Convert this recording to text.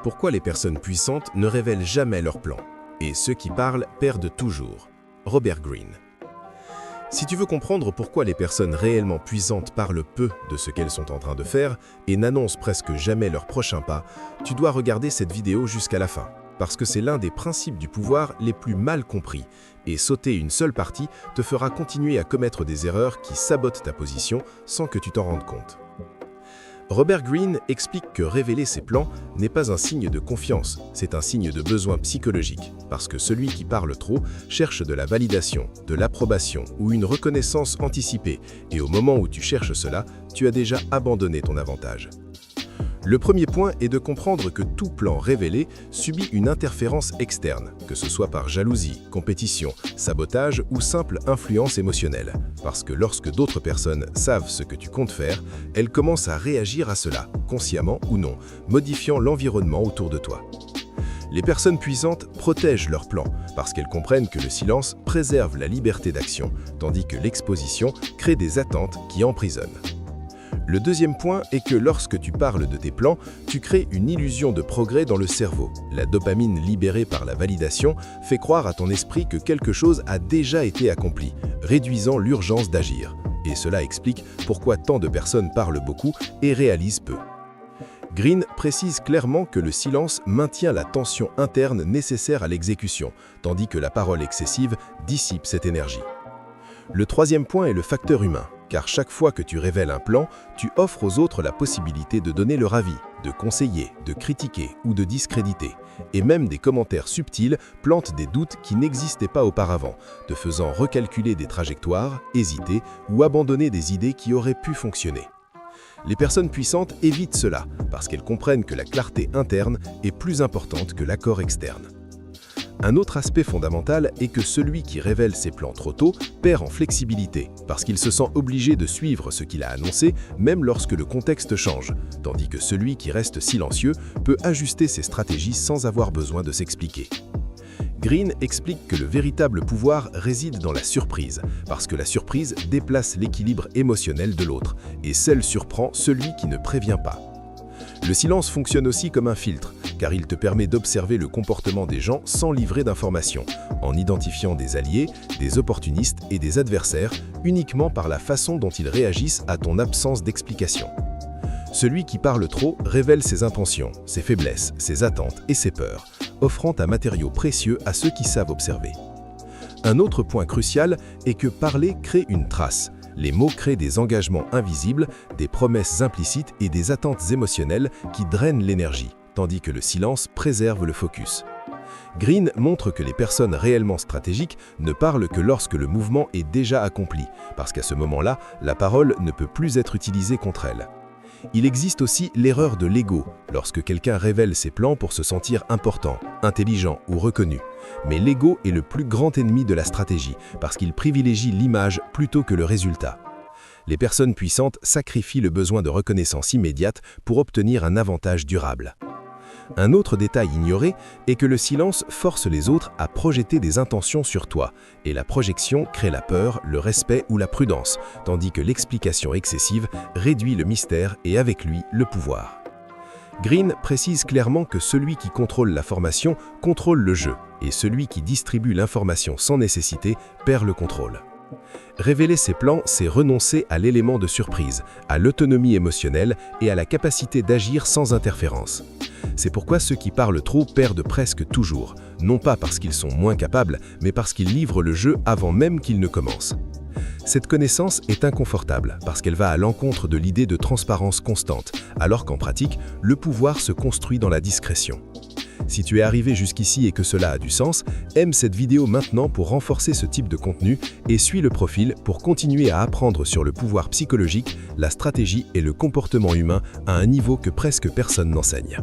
Pourquoi les personnes puissantes ne révèlent jamais leurs plans? Et ceux qui parlent perdent toujours. Robert Greene. Si tu veux comprendre pourquoi les personnes réellement puissantes parlent peu de ce qu'elles sont en train de faire et n'annoncent presque jamais leur prochain pas, tu dois regarder cette vidéo jusqu'à la fin, parce que c'est l'un des principes du pouvoir les plus mal compris, et sauter une seule partie te fera continuer à commettre des erreurs qui sabotent ta position sans que tu t'en rendes compte. Robert Greene explique que révéler ses plans n'est pas un signe de confiance, c'est un signe de besoin psychologique, parce que celui qui parle trop cherche de la validation, de l'approbation ou une reconnaissance anticipée, et au moment où tu cherches cela, tu as déjà abandonné ton avantage. Le premier point est de comprendre que tout plan révélé subit une interférence externe, que ce soit par jalousie, compétition, sabotage ou simple influence émotionnelle. Parce que lorsque d'autres personnes savent ce que tu comptes faire, elles commencent à réagir à cela, consciemment ou non, modifiant l'environnement autour de toi. Les personnes puissantes protègent leurs plans parce qu'elles comprennent que le silence préserve la liberté d'action, tandis que l'exposition crée des attentes qui emprisonnent. Le deuxième point est que lorsque tu parles de tes plans, tu crées une illusion de progrès dans le cerveau. La dopamine libérée par la validation fait croire à ton esprit que quelque chose a déjà été accompli, réduisant l'urgence d'agir. Et cela explique pourquoi tant de personnes parlent beaucoup et réalisent peu. Greene précise clairement que le silence maintient la tension interne nécessaire à l'exécution, tandis que la parole excessive dissipe cette énergie. Le troisième point est le facteur humain. Car chaque fois que tu révèles un plan, tu offres aux autres la possibilité de donner leur avis, de conseiller, de critiquer ou de discréditer. Et même des commentaires subtils plantent des doutes qui n'existaient pas auparavant, te faisant recalculer des trajectoires, hésiter ou abandonner des idées qui auraient pu fonctionner. Les personnes puissantes évitent cela parce qu'elles comprennent que la clarté interne est plus importante que l'accord externe. Un autre aspect fondamental est que celui qui révèle ses plans trop tôt perd en flexibilité, parce qu'il se sent obligé de suivre ce qu'il a annoncé, même lorsque le contexte change, tandis que celui qui reste silencieux peut ajuster ses stratégies sans avoir besoin de s'expliquer. Greene explique que le véritable pouvoir réside dans la surprise, parce que la surprise déplace l'équilibre émotionnel de l'autre, et seul surprend celui qui ne prévient pas. Le silence fonctionne aussi comme un filtre, car il te permet d'observer le comportement des gens sans livrer d'informations, en identifiant des alliés, des opportunistes et des adversaires uniquement par la façon dont ils réagissent à ton absence d'explication. Celui qui parle trop révèle ses intentions, ses faiblesses, ses attentes et ses peurs, offrant un matériau précieux à ceux qui savent observer. Un autre point crucial est que parler crée une trace. Les mots créent des engagements invisibles, des promesses implicites et des attentes émotionnelles qui drainent l'énergie, tandis que le silence préserve le focus. Greene montre que les personnes réellement stratégiques ne parlent que lorsque le mouvement est déjà accompli, parce qu'à ce moment-là, la parole ne peut plus être utilisée contre elles. Il existe aussi l'erreur de l'ego, lorsque quelqu'un révèle ses plans pour se sentir important, intelligent ou reconnu. Mais l'ego est le plus grand ennemi de la stratégie, parce qu'il privilégie l'image plutôt que le résultat. Les personnes puissantes sacrifient le besoin de reconnaissance immédiate pour obtenir un avantage durable. Un autre détail ignoré est que le silence force les autres à projeter des intentions sur toi, et la projection crée la peur, le respect ou la prudence, tandis que l'explication excessive réduit le mystère et avec lui le pouvoir. Greene précise clairement que celui qui contrôle la formation contrôle le jeu, et celui qui distribue l'information sans nécessité perd le contrôle. Révéler ses plans, c'est renoncer à l'élément de surprise, à l'autonomie émotionnelle et à la capacité d'agir sans interférence. C'est pourquoi ceux qui parlent trop perdent presque toujours, non pas parce qu'ils sont moins capables, mais parce qu'ils livrent le jeu avant même qu'il ne commence. Cette connaissance est inconfortable parce qu'elle va à l'encontre de l'idée de transparence constante, alors qu'en pratique, le pouvoir se construit dans la discrétion. Si tu es arrivé jusqu'ici et que cela a du sens, aime cette vidéo maintenant pour renforcer ce type de contenu et suis le profil pour continuer à apprendre sur le pouvoir psychologique, la stratégie et le comportement humain à un niveau que presque personne n'enseigne.